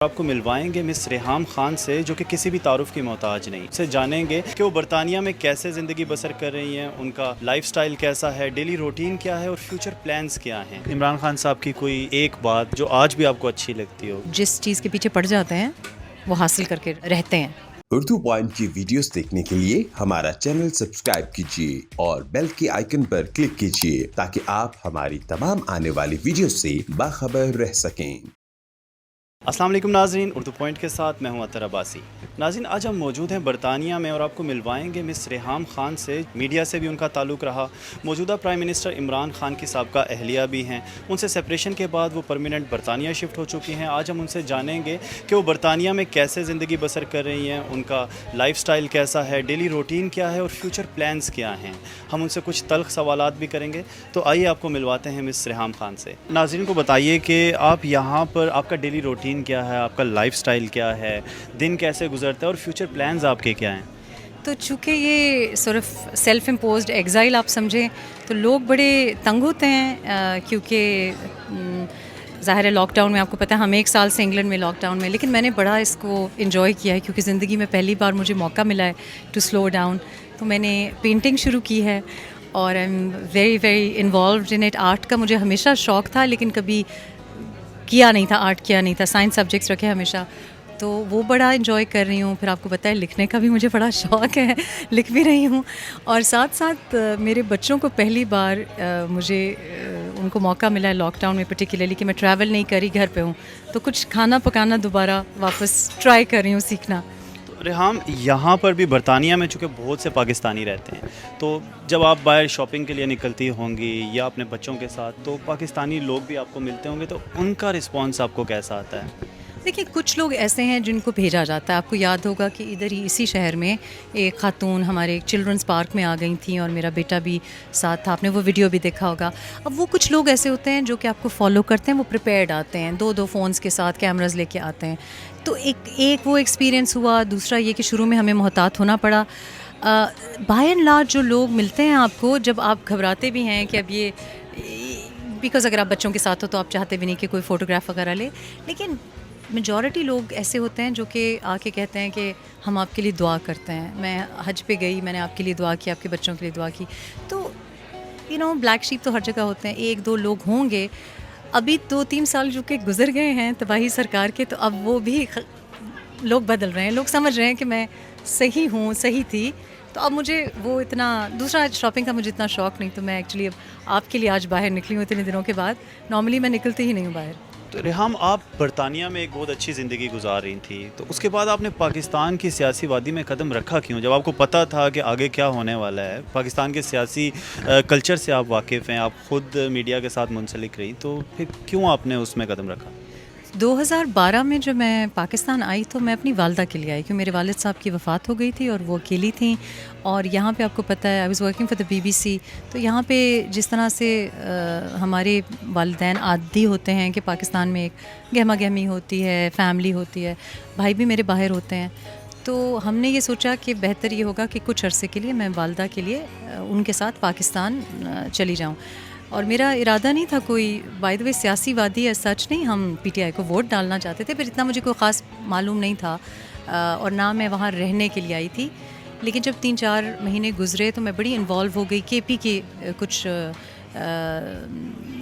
آپ کو ملوائیں گے مس ریحام خان سے، جو کہ کسی بھی تعارف کی محتاج نہیں. سے جانیں گے کہ وہ برطانیہ میں کیسے زندگی بسر کر رہی ہیں، ان کا لائف سٹائل کیسا ہے، ڈیلی روٹین کیا ہے اور فیوچر پلانز کیا ہیں. عمران خان صاحب کی کوئی ایک بات جو آج بھی آپ کو اچھی لگتی ہو؟ جس چیز کے پیچھے پڑ جاتے ہیں وہ حاصل کر کے رہتے ہیں. اردو پوائنٹ کی ویڈیوز دیکھنے کے لیے ہمارا چینل سبسکرائب کیجیے اور بیل کے آئیکن پر کلک کیجیے تاکہ آپ ہماری تمام آنے والی ویڈیوز سے باخبر رہ سکیں. السلام علیکم ناظرین، اردو پوائنٹ کے ساتھ میں ہوں اطہر عباسی. ناظرین، آج ہم موجود ہیں برطانیہ میں اور آپ کو ملوائیں گے مس ریحام خان سے. میڈیا سے بھی ان کا تعلق رہا. موجودہ پرائم منسٹر عمران خان کی سابقہ اہلیہ بھی ہیں. ان سے سپریشن کے بعد وہ پرماننٹ برطانیہ شفٹ ہو چکی ہیں. آج ہم ان سے جانیں گے کہ وہ برطانیہ میں کیسے زندگی بسر کر رہی ہیں، ان کا لائف سٹائل کیسا ہے، ڈیلی روٹین کیا ہے اور فیوچر پلانز کیا ہیں. ہم ان سے کچھ تلخ سوالات بھی کریں گے. تو آئیے آپ کو ملواتے ہیں مس ریحام خان سے. ناظرین کو بتائیے کہ آپ یہاں پر آپ کا ڈیلی روٹین کیا ہے، آپ کا لائف سٹائل کیا ہے، دن کیسے گزرتا ہے اور فیوچر پلانز آپ کے کیا ہیں؟ تو چونکہ یہ صرف سیلف امپوزڈ ایگزائل آپ سمجھیں تو لوگ بڑے تنگ ہوتے ہیں، کیونکہ ظاہر ہے لاک ڈاؤن میں آپ کو پتہ ہے ہم 1 سال سے انگلینڈ میں لاک ڈاؤن میں، لیکن میں نے بڑا اس کو انجوائے کیا ہے کیونکہ زندگی میں پہلی بار مجھے موقع ملا ہے ٹو سلو ڈاؤن. تو میں نے پینٹنگ شروع کی ہے اور I am very very involved in it. Art کا مجھے ہمیشہ شوق تھا لیکن کبھی کیا نہیں تھا، آرٹ کیا نہیں تھا، سائنس سبجیکٹس رکھے ہمیشہ. تو وہ بڑا انجوائے کر رہی ہوں. پھر آپ کو پتہ ہے لکھنے کا بھی مجھے بڑا شوق ہے، لکھ بھی رہی ہوں. اور ساتھ ساتھ میرے بچوں کو پہلی بار مجھے ان کو موقع ملا ہے لاک ڈاؤن میں پرٹیکولرلی کہ میں ٹریول نہیں کری، گھر پہ ہوں، تو کچھ کھانا پکانا دوبارہ واپس ٹرائی کر رہی ہوں سیکھنا. ریحام، یہاں پر بھی برطانیہ میں چونکہ بہت سے پاکستانی رہتے ہیں، تو جب آپ باہر شاپنگ کے لیے نکلتی ہوں گی یا اپنے بچوں کے ساتھ تو پاکستانی لوگ بھی آپ کو ملتے ہوں گے، تو ان کا رسپانس آپ کو کیسا آتا ہے؟ دیکھیے کچھ لوگ ایسے ہیں جن کو بھیجا جاتا ہے. آپ کو یاد ہوگا کہ ادھر ہی اسی شہر میں ایک خاتون ہمارے ایک چلڈرنس پارک میں آ گئی تھیں اور میرا بیٹا بھی ساتھ تھا. آپ نے وہ ویڈیو بھی دیکھا ہوگا. اب وہ کچھ لوگ ایسے ہوتے ہیں جو کہ آپ کو فالو کرتے ہیں، وہ پریپیئرڈ آتے ہیں، 2 فونز کے ساتھ کیمراز لے کے آتے ہیں. تو ایک وہ ایکسپیرینس ہوا. دوسرا یہ کہ شروع میں ہمیں محتاط ہونا پڑا. بائی اینڈ لارج جو لوگ ملتے ہیں آپ کو، جب آپ گھبراتے بھی ہیں کہ اب یہ بیکاز اگر آپ بچوں کے ساتھ ہو تو آپ چاہتے بھی نہیں کہ کوئی فوٹوگراف وغیرہ لے، لیکن میجورٹی لوگ ایسے ہوتے ہیں جو کہ آ کے کہتے ہیں کہ ہم آپ کے لیے دعا کرتے ہیں. میں حج پہ گئی، میں نے آپ کے لیے دعا کی، آپ کے بچوں کے لیے دعا کی. تو بلیک شیپ تو ہر جگہ ہوتے ہیں. 1-2 لوگ ہوں گے. ابھی 2-3 سال جو کہ گزر گئے ہیں تباہی سرکار کے، تو اب وہ بھی لوگ بدل رہے ہیں. لوگ سمجھ رہے ہیں کہ میں صحیح ہوں، صحیح تھی. تو اب مجھے وہ اتنا دوسرا شاپنگ کا مجھے اتنا شوق نہیں. تو میں ایکچولی اب آپ کے لیے آج باہر نکلی ہوں اتنے دنوں کے بعد. نارملی میں نکلتی ہی نہیں ہوں باہر. تو ریحام، آپ برطانیہ میں ایک بہت اچھی زندگی گزار رہی تھی، تو اس کے بعد آپ نے پاکستان کی سیاسی وادی میں قدم رکھا کیوں؟ جب آپ کو پتہ تھا کہ آگے کیا ہونے والا ہے، پاکستان کے سیاسی کلچر سے آپ واقف ہیں، آپ خود میڈیا کے ساتھ منسلک رہی، تو پھر کیوں آپ نے اس میں قدم رکھا؟ 2012 میں جب میں پاکستان آئی تو میں اپنی والدہ کے لیے آئی کیونکہ میرے والد صاحب کی وفات ہو گئی تھی اور وہ اکیلی تھیں. اور یہاں پہ آپ کو پتہ ہے I was working for the BBC. تو یہاں پہ جس طرح سے ہمارے والدین عادی ہوتے ہیں کہ پاکستان میں ایک گہما گہمی ہوتی ہے، فیملی ہوتی ہے، بھائی بھی میرے باہر ہوتے ہیں. تو ہم نے یہ سوچا کہ بہتر یہ ہوگا کہ کچھ عرصے کے لیے میں والدہ کے لیے ان کے ساتھ پاکستان چلی جاؤں. اور میرا ارادہ نہیں تھا کوئی بائی دا وے سیاسی وادی ہے سچ نہیں. ہم PTI کو ووٹ ڈالنا چاہتے تھے، پھر اتنا مجھے کوئی خاص معلوم نہیں تھا اور نہ میں وہاں رہنے کے لیے آئی تھی. لیکن جب 3-4 مہینے گزرے تو میں بڑی انوالو ہو گئی KP کے کچھ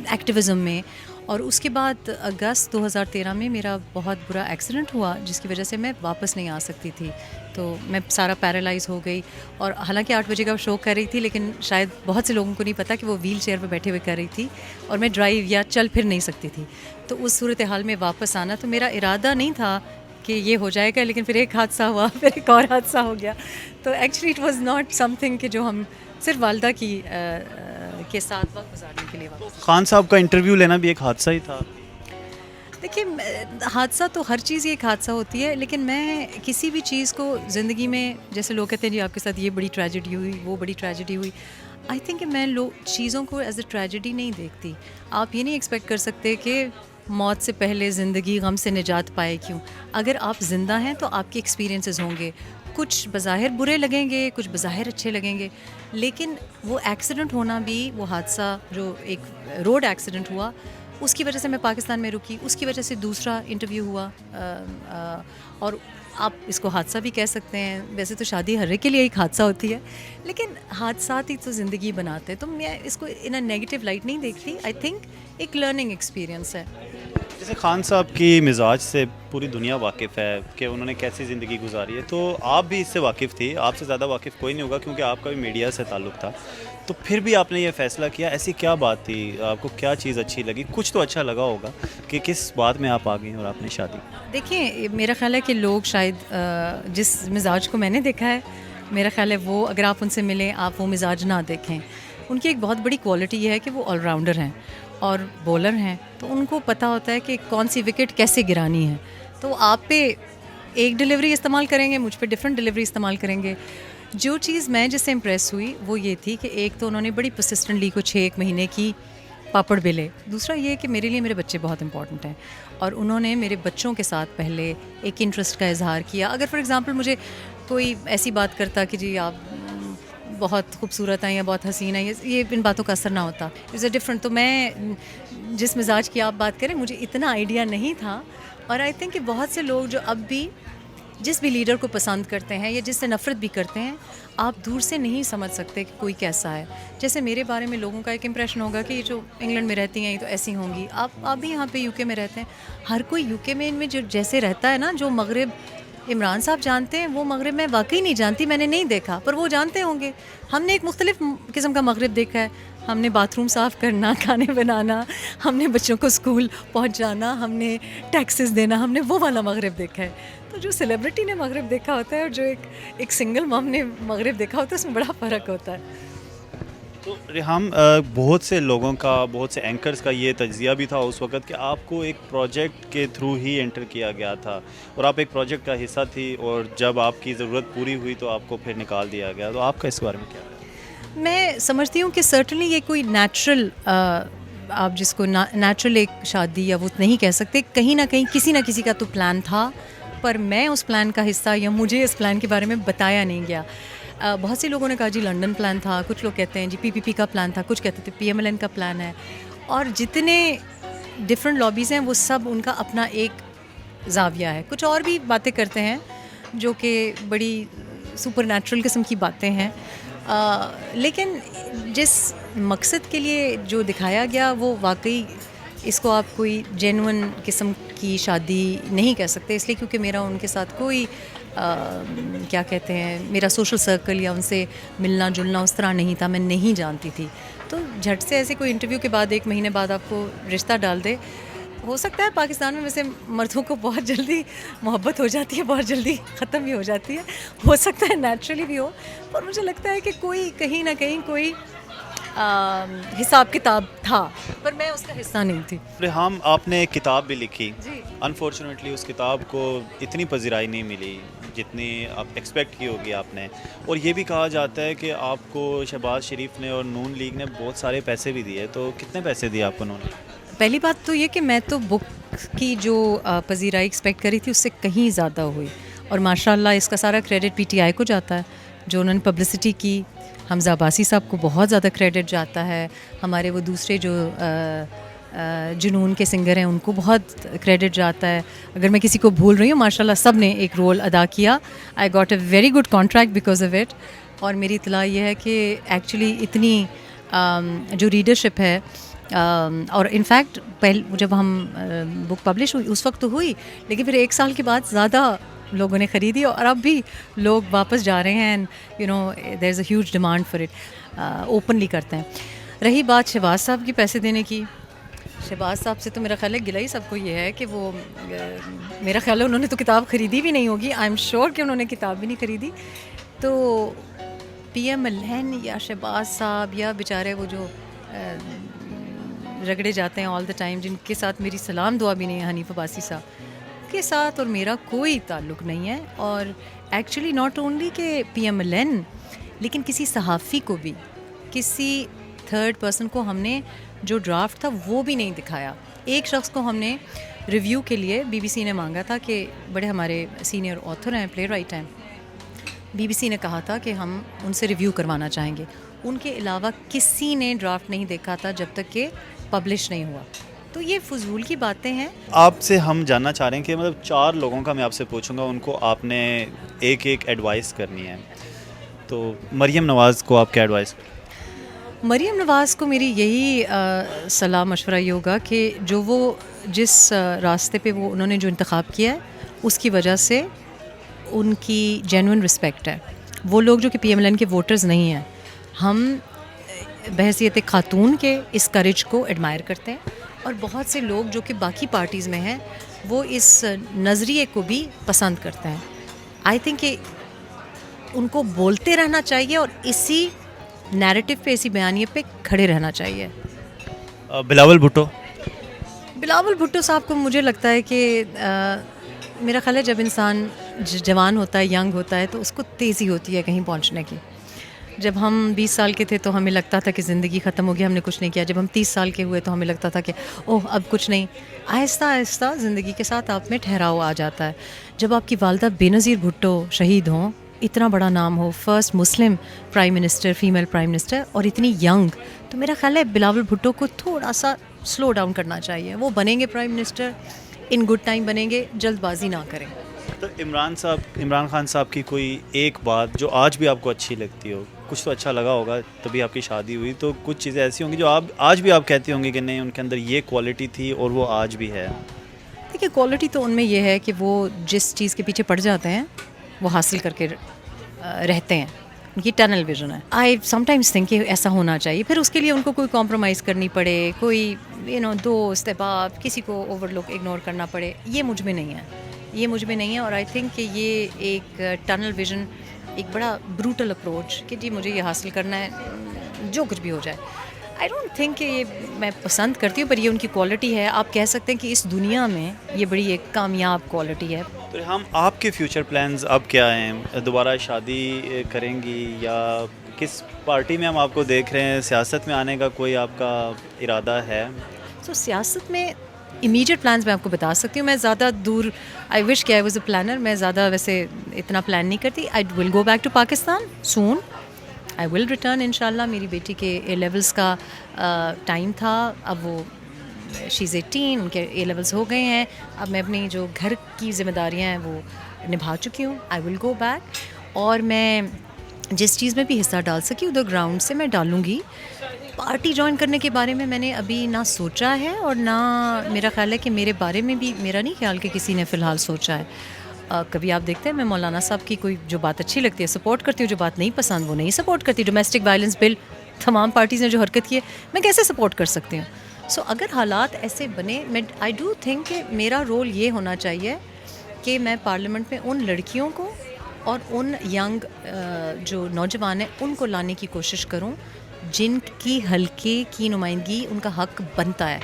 ایکٹیویزم میں. اور اس کے بعد اگست 2013 میں میرا بہت برا ایکسیڈنٹ ہوا جس کی وجہ سے میں واپس نہیں آ سکتی تھی. تو میں سارا پیرالائز ہو گئی. اور حالانکہ 8 بجے کا شو کر رہی تھی، لیکن شاید بہت سے لوگوں کو نہیں پتہ کہ وہ ویل چیئر پہ بیٹھے ہوئے کر رہی تھی اور میں ڈرائیو یا چل پھر نہیں سکتی تھی. تو اس صورتحال میں واپس آنا، تو میرا ارادہ نہیں تھا کہ یہ ہو جائے گا، لیکن پھر ایک حادثہ ہوا، پھر ایک اور حادثہ ہو گیا. تو actually it was not some thing کہ جو ہم صرف والدہ کی کے ساتھ وقت گزارنے کے لیے واپس. خان صاحب کا انٹرویو لینا بھی ایک حادثہ ہی تھا. دیکھیے حادثہ تو ہر چیز ایک حادثہ ہوتی ہے، لیکن میں کسی بھی چیز کو زندگی میں جیسے لوگ کہتے ہیں جی آپ کے ساتھ یہ بڑی ٹریجڈی ہوئی، وہ بڑی ٹریجڈی ہوئی، آئی تھنک کہ میں چیزوں کو ایز اے ٹریجڈی نہیں دیکھتی. آپ یہ نہیں ایکسپیکٹ کر سکتے کہ موت سے پہلے زندگی غم سے نجات پائے. کیوں؟ اگر آپ زندہ ہیں تو آپ کے ایکسپیرینسز ہوں گے، کچھ بظاہر برے لگیں گے، کچھ بظاہر اچھے لگیں گے. لیکن وہ ایکسیڈنٹ ہونا بھی، وہ حادثہ جو ایک روڈ ایکسیڈنٹ ہوا، اس کی وجہ سے میں پاکستان میں رکی, اس کی وجہ سے دوسرا انٹرویو ہوا, اور آپ اس کو حادثہ بھی کہہ سکتے ہیں. ویسے تو شادی ہر ایک کے لیے ایک حادثہ ہوتی ہے, لیکن حادثات ہی تو زندگی بناتے ہیں, تو میں اس کو ان اے نیگیٹو لائٹ نہیں دیکھتی. آئی تھنک ایک لرننگ ایکسپیرینس ہے. جیسے خان صاحب کی مزاج سے پوری دنیا واقف ہے کہ انہوں نے کیسی زندگی گزاری ہے, تو آپ بھی اس سے واقف تھی, آپ سے زیادہ واقف کوئی نہیں ہوگا کیونکہ آپ کا بھی میڈیا سے تعلق تھا. تو پھر بھی آپ نے یہ فیصلہ کیا, ایسی کیا بات تھی, آپ کو کیا چیز اچھی لگی؟ کچھ تو اچھا لگا ہوگا کہ کس بات میں آپ آ گئیں اور آپ نے شادی. دیکھیں, میرا خیال ہے کہ لوگ شاید جس مزاج کو میں نے دیکھا ہے, میرا خیال ہے وہ اگر آپ ان سے ملیں آپ وہ مزاج نہ دیکھیں. ان کی ایک بہت بڑی کوالٹی یہ ہے کہ وہ آل راؤنڈر ہیں اور بولر ہیں, تو ان کو پتہ ہوتا ہے کہ کون سی وکٹ کیسے گرانی ہے. تو آپ پہ ایک ڈلیوری استعمال کریں گے, مجھ پہ ڈفرینٹ ڈلیوری استعمال کریں گے. جو چیز میں جس سے امپریس ہوئی وہ یہ تھی کہ ایک تو انہوں نے بڑی پرسسٹنٹلی کو 6 مہینے کی پاپڑ بیلے. دوسرا یہ کہ میرے لیے میرے بچے بہت امپورٹنٹ ہیں, اور انہوں نے میرے بچوں کے ساتھ پہلے ایک انٹرسٹ کا اظہار کیا. اگر فار ایگزامپل مجھے کوئی ایسی بات کرتا کہ جی آپ بہت خوبصورت ہیں یا بہت حسین ہیں, یہ ان باتوں کا اثر نہ ہوتا. It's a different. تو میں جس مزاج کی آپ بات کریں مجھے اتنا آئیڈیا نہیں تھا, اور آئی تھنک کہ بہت سے لوگ جو اب بھی جس بھی لیڈر کو پسند کرتے ہیں یا جس سے نفرت بھی کرتے ہیں, آپ دور سے نہیں سمجھ سکتے کہ کوئی کیسا ہے. جیسے میرے بارے میں لوگوں کا ایک امپریشن ہوگا کہ یہ جو انگلینڈ میں رہتی ہیں یہ تو ایسی ہوں گی. آپ بھی یہاں پہ یو کے میں رہتے ہیں, ہر کوئی یو کے میں ان میں جو جیسے رہتا ہے نا, جو مغرب عمران صاحب جانتے ہیں وہ مغرب میں واقعی نہیں جانتی, میں نے نہیں دیکھا, پر وہ جانتے ہوں گے. ہم نے ایک مختلف قسم کا مغرب دیکھا ہے. ہم نے باتھ روم صاف کرنا, کھانے بنانا, ہم نے بچوں کو اسکول پہنچانا, ہم نے ٹیکسز دینا, ہم نے وہ والا مغرب دیکھا ہے. تو جو سیلیبریٹی نے مغرب دیکھا ہوتا ہے اور جو ایک سنگل مام نے مغرب دیکھا ہوتا ہے, اس میں بڑا فرق ہوتا ہے. تو ریحام, بہت سے لوگوں کا, بہت سے اینکرز کا یہ تجزیہ بھی تھا اس وقت کہ آپ کو ایک پروجیکٹ کے تھرو ہی انٹر کیا گیا تھا اور آپ ایک پروجیکٹ کا حصہ تھی, اور جب آپ کی ضرورت پوری ہوئی تو آپ کو پھر نکال دیا گیا. تو آپ کا اس بارے میں کیا ہے؟ میں سمجھتی ہوں کہ سرٹنلی یہ کوئی نیچرل, آپ جس کو نیچرل ایک شادی یا وہ نہیں کہہ سکتے, کہیں نہ کہیں کسی نہ کسی کا تو پلان تھا, پر میں اس پلان کا حصہ یا مجھے اس پلان کے بارے میں بتایا نہیں گیا. بہت سے لوگوں نے کہا جی لنڈن پلان تھا, کچھ لوگ کہتے ہیں جی PPP کا پلان تھا, کچھ کہتے تھے PMLN کا پلان ہے, اور جتنے ڈفرینٹ لابیز ہیں وہ سب ان کا اپنا ایک زاویہ ہے. کچھ اور بھی باتیں کرتے ہیں جو کہ بڑی سپر نیچرل قسم کی باتیں ہیں, لیکن جس مقصد کے لیے جو دکھایا گیا وہ واقعی اس کو آپ کوئی جینون قسم کی شادی نہیں کہہ سکتے, اس لیے کیونکہ میرا ان کے ساتھ کوئی کیا کہتے ہیں, میرا سوشل سرکل یا ان سے ملنا جلنا اس طرح نہیں تھا, میں نہیں جانتی تھی. تو جھٹ سے ایسے کوئی انٹرویو کے بعد 1 مہینے بعد آپ کو رشتہ ڈال دے, ہو سکتا ہے پاکستان میں ویسے مردوں کو بہت جلدی محبت ہو جاتی ہے, بہت جلدی ختم بھی ہو جاتی ہے, ہو سکتا ہے نیچرلی بھی ہو, پر مجھے لگتا ہے کہ کوئی کہیں نہ کہیں کوئی حساب کتاب تھا, پر میں اس کا حصہ نہیں تھی. ریحام, آپ نے ایک کتاب بھی لکھی, جی. انفارچونیٹلی اس کتاب کو اتنی پذیرائی نہیں ملی جتنی آپ ایکسپیکٹ کی ہوگی آپ نے, اور یہ بھی کہا جاتا ہے کہ آپ کو شہباز شریف نے اور نون لیگ نے بہت سارے پیسے بھی دیے, تو کتنے پیسے دیے آپ کو انہوں نے؟ پہلی بات تو یہ کہ میں تو بک کی جو پذیرائی ایکسپیکٹ کری تھی اس سے کہیں زیادہ ہوئی, اور ماشاء اللہ اس کا سارا کریڈٹ PTI کو جاتا ہے جو انہوں نے پبلسٹی کی. حمزہ عباسی صاحب کو بہت زیادہ کریڈٹ جاتا ہے, ہمارے وہ دوسرے جو جنون کے سنگر ہیں ان کو بہت کریڈٹ جاتا ہے. اگر میں کسی کو بھول رہی ہوں, ماشاء اللہ سب نے ایک رول ادا کیا. I got a very good contract because of it. اور میری اطلاع یہ ہے کہ ایکچولی اتنی جو ریڈرشپ ہے, اور انفیکٹ جب ہم بک پبلش ہوئی اس وقت تو ہوئی, لیکن پھر 1 سال کے بعد زیادہ لوگوں نے خریدی, اور اب بھی لوگ واپس جا رہے ہیں, you know there is a huge demand for it, openly کرتے ہیں. رہی بات شہباز صاحب کی پیسے دینے کی, شہباز صاحب سے تو میرا خیال ہے گلہ ہی سب کو یہ ہے کہ وہ, میرا خیال ہے انہوں نے تو کتاب خریدی بھی نہیں ہوگی, آئی ایم شیور کہ انہوں نے کتاب بھی نہیں خریدی. تو PMLN یا شہباز صاحب یا بیچارے وہ جو رگڑے جاتے ہیں آل دا ٹائم, جن کے ساتھ میری سلام دعا بھی نہیں ہے, حنیف عباسی صاحب کے ساتھ اور میرا کوئی تعلق نہیں ہے. اور ایکچولی ناٹ اونلی کہ PMLN, لیکن کسی صحافی کو بھی, کسی تھرڈ پرسن کو ہم نے جو ڈرافٹ تھا وہ بھی نہیں دکھایا. ایک شخص کو ہم نے ریویو کے لیے BBC نے مانگا تھا, کہ بڑے ہمارے سینئر آتھر ہیں, پلے رائٹ ہیں, BBC نے کہا تھا کہ ہم ان سے ریویو کروانا چاہیں گے. ان کے علاوہ کسی نے ڈرافٹ نہیں دیکھا تھا جب تک کہ پبلش نہیں ہوا. تو یہ فضول کی باتیں ہیں. آپ سے ہم جاننا چاہ رہے ہیں کہ مطلب 4 لوگوں کا میں آپ سے پوچھوں گا, ان کو آپ نے ایک ایڈوائس کرنی ہے, تو مریم نواز کو آپ کیا ایڈوائس؟ مریم نواز کو میری یہی صلاح مشورہ یہ ہوگا کہ جو وہ جس راستے پہ وہ انہوں نے جو انتخاب کیا ہے اس کی وجہ سے ان کی جینوئن رسپیکٹ ہے. وہ لوگ جو کہ پی ایم ایل این کے ووٹرز نہیں ہیں, ہم بحیثیت خاتون کے اس کریج کو ایڈمائر کرتے ہیں, اور بہت سے لوگ جو کہ باقی پارٹیز میں ہیں وہ اس نظریے کو بھی پسند کرتے ہیں. آئی تھنک کہ ان کو بولتے رہنا چاہیے اور اسی نیریٹو پہ, اسی بیانیے پہ کھڑے رہنا چاہیے. بلاول بھٹو؟ بلاول بھٹو صاحب کو مجھے لگتا ہے کہ میرا خیال ہے جب انسان جوان ہوتا ہے, ینگ ہوتا ہے, تو اس کو تیزی ہوتی ہے کہیں پہنچنے کی. جب ہم 20 سال کے تھے تو ہمیں لگتا تھا کہ زندگی ختم ہو گئی, ہم نے کچھ نہیں کیا. جب ہم 30 سال کے ہوئے تو ہمیں لگتا تھا کہ اوہ اب کچھ نہیں. آہستہ آہستہ زندگی کے ساتھ آپ میں ٹھہراؤ آ جاتا ہے. جب آپ کی والدہ بے نظیر بھٹو شہید ہوں, اتنا بڑا نام ہو, first Muslim prime minister, female prime minister, اور اتنی ینگ, تو میرا خیال ہے بلاول بھٹو کو تھوڑا سا سلو ڈاؤن کرنا چاہیے. وہ بنیں گے prime minister, in good time بنیں گے, جلد بازی نہ کریں. تو عمران خان صاحب کی کوئی ایک بات جو آج بھی آپ کو اچھی لگتی ہو, کچھ تو اچھا لگا ہوگا تبھی آپ کی شادی ہوئی, تو کچھ چیزیں ایسی ہوں گی جو آج بھی آپ کہتی ہوں گی کہ نہیں ان کے اندر یہ کوالٹی تھی اور وہ آج بھی ہے؟ دیکھیے کوالٹی تو ان میں یہ ہے کہ وہ جس چیز کے پیچھے پڑ جاتے ہیں وہ حاصل کر کے رہتے ہیں. ان کی ٹنل ویژن ہے. آئی سم ٹائمس تھنک کہ ایسا ہونا چاہیے. پھر اس کے لیے ان کو کوئی کمپرومائز کرنی پڑے, کوئی دوست احباب, کسی کو اوور لک اگنور کرنا پڑے, یہ مجھ میں نہیں ہے, یہ مجھ میں نہیں ہے. اور آئی تھنک کہ یہ ایک ٹنل ویژن, ایک بڑا بروٹل اپروچ کہ جی مجھے یہ حاصل کرنا ہے جو کچھ بھی ہو جائے. آئی ڈونٹ تھنک کہ یہ میں پسند کرتی ہوں, پر یہ ان کی کوالٹی ہے. آپ کہہ سکتے ہیں کہ اس دنیا میں یہ بڑی ایک کامیاب کوالٹی ہے. تو ہم آپ کے فیوچر پلانز اب کیا ہیں؟ دوبارہ شادی کریں گی یا کس پارٹی میں ہم آپ کو دیکھ رہے ہیں؟ سیاست میں آنے کا کوئی آپ کا ارادہ ہے؟ سو سیاست میں امیجیٹ پلانز میں آپ کو بتا سکتی ہوں. میں زیادہ دور, آئی وش کہ آئی واز اے پلانر, میں زیادہ ویسے اتنا پلان نہیں کرتی. I will go back to Pakistan soon. I will return ان شاء اللہ. میری بیٹی کے اے لیولس کا ٹائم تھا, اب وہ شی از 18, ان کے اے لیولس ہو گئے ہیں. اب میں اپنی جو گھر کی ذمہ داریاں ہیں وہ نبھا چکی ہوں. آئی ول گو بیک, اور میں جس چیز میں بھی حصہ ڈال سکی ادھر گراؤنڈ سے میں ڈالوں گی. پارٹی جوائن کرنے کے بارے میں نے ابھی نہ سوچا ہے, اور نہ میرا خیال ہے کہ میرے بارے میں بھی میرا نہیں خیال کہ کسی نے فی الحال سوچا ہے. کبھی آپ دیکھتے ہیں میں مولانا صاحب کی کوئی جو بات اچھی لگتی ہے سپورٹ کرتی ہوں, جو بات نہیں پسند وہ نہیں سپورٹ کرتی. ڈومیسٹک وائلنس بل تمام پارٹیز نے جو حرکت کی ہے میں کیسے سپورٹ کر سکتی ہوں؟ سو اگر حالات ایسے بنے, میں آئی ڈو تھنک کہ میرا رول یہ ہونا چاہیے کہ میں پارلیمنٹ میں ان لڑکیوں کو اور ان ینگ جو نوجوان ہیں ان کو لانے کی کوشش کروں جن کی حلقے کی نمائندگی ان کا حق بنتا ہے.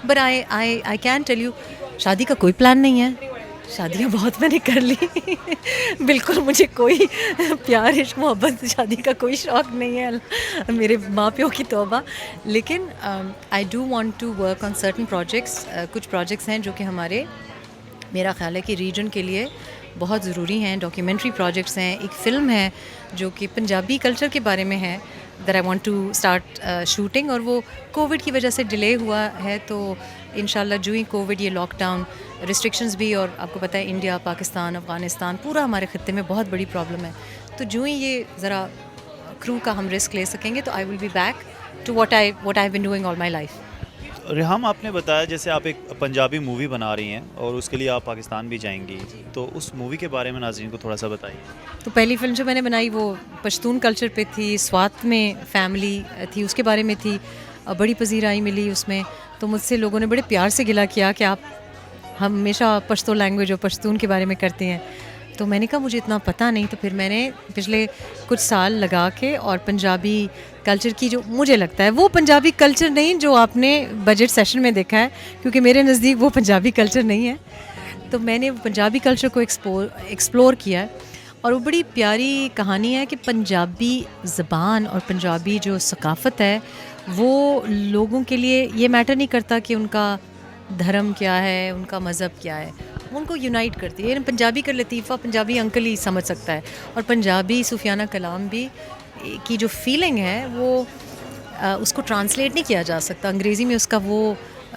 But I can tell you, شادی کا کوئی پلان نہیں ہے. شادیاں بہت میں نے کر لی بالکل مجھے کوئی پیار عشق محبت شادی کا کوئی شوق نہیں ہے, میرے ماں پیو کی توبہ. لیکن I do want to work on certain projects. کچھ پروجیکٹس ہیں جو کہ ہمارے, میرا خیال ہے کہ ریجن کے لیے بہت ضروری ہیں. ڈاکیومنٹری پروجیکٹس ہیں, ایک فلم ہے جو کہ پنجابی کلچر کے بارے میں ہے, that I want to start shooting, اور وہ کووڈ کی وجہ سے ڈیلے ہوا ہے. تو انشاءاللہ جو ہی کووڈ, یہ لاک ڈاؤن ریسٹرکشنز بھی, اور آپ کو پتہ ہے انڈیا, پاکستان, افغانستان, پورا ہمارے خطے میں بہت بڑی پرابلم ہے. تو جو ہی یہ ذرا کرو کا ہم رسک لے سکیں گے تو I will be back to what I have been doing all my life. Reham, آپ نے بتایا جیسے آپ ایک پنجابی مووی بنا رہی ہیں اور اس کے لیے آپ پاکستان بھی جائیں گی, تو اس مووی کے بارے میں ناظرین کو تھوڑا سا بتائیے. تو پہلی فلم جو میں نے بنائی وہ پشتون کلچر پہ تھی, سوات میں فیملی تھی, اس کے بارے میں تھی. بڑی پذیرائی ملی اس میں, تو مجھ سے لوگوں نے بڑے پیار سے گلا کیا کہ آپ ہمیشہ پشتو لینگویج اور پشتون کے بارے میں کرتے ہیں. تو میں نے کہا مجھے اتنا پتہ نہیں, تو پھر میں نے پچھلے کچھ سال لگا کے اور پنجابی کلچر کی, جو مجھے لگتا ہے وہ پنجابی کلچر نہیں جو آپ نے بجٹ سیشن میں دیکھا ہے, کیونکہ میرے نزدیک وہ پنجابی کلچر نہیں ہے. تو میں نے پنجابی کلچر کو ایکسپلور کیا, اور وہ بڑی پیاری کہانی ہے کہ پنجابی زبان اور پنجابی جو ثقافت ہے وہ لوگوں کے لیے یہ میٹر نہیں کرتا کہ ان کا دھرم کیا ہے, ان کا مذہب کیا ہے, ان کو یونائٹ کرتی ہے. یعنی پنجابی کا لطیفہ پنجابی انکل ہی سمجھ سکتا ہے, اور پنجابی صوفیانہ کلام بھی کی جو فیلنگ ہے وہ اس کو ٹرانسلیٹ نہیں کیا جا سکتا. انگریزی میں اس کا وہ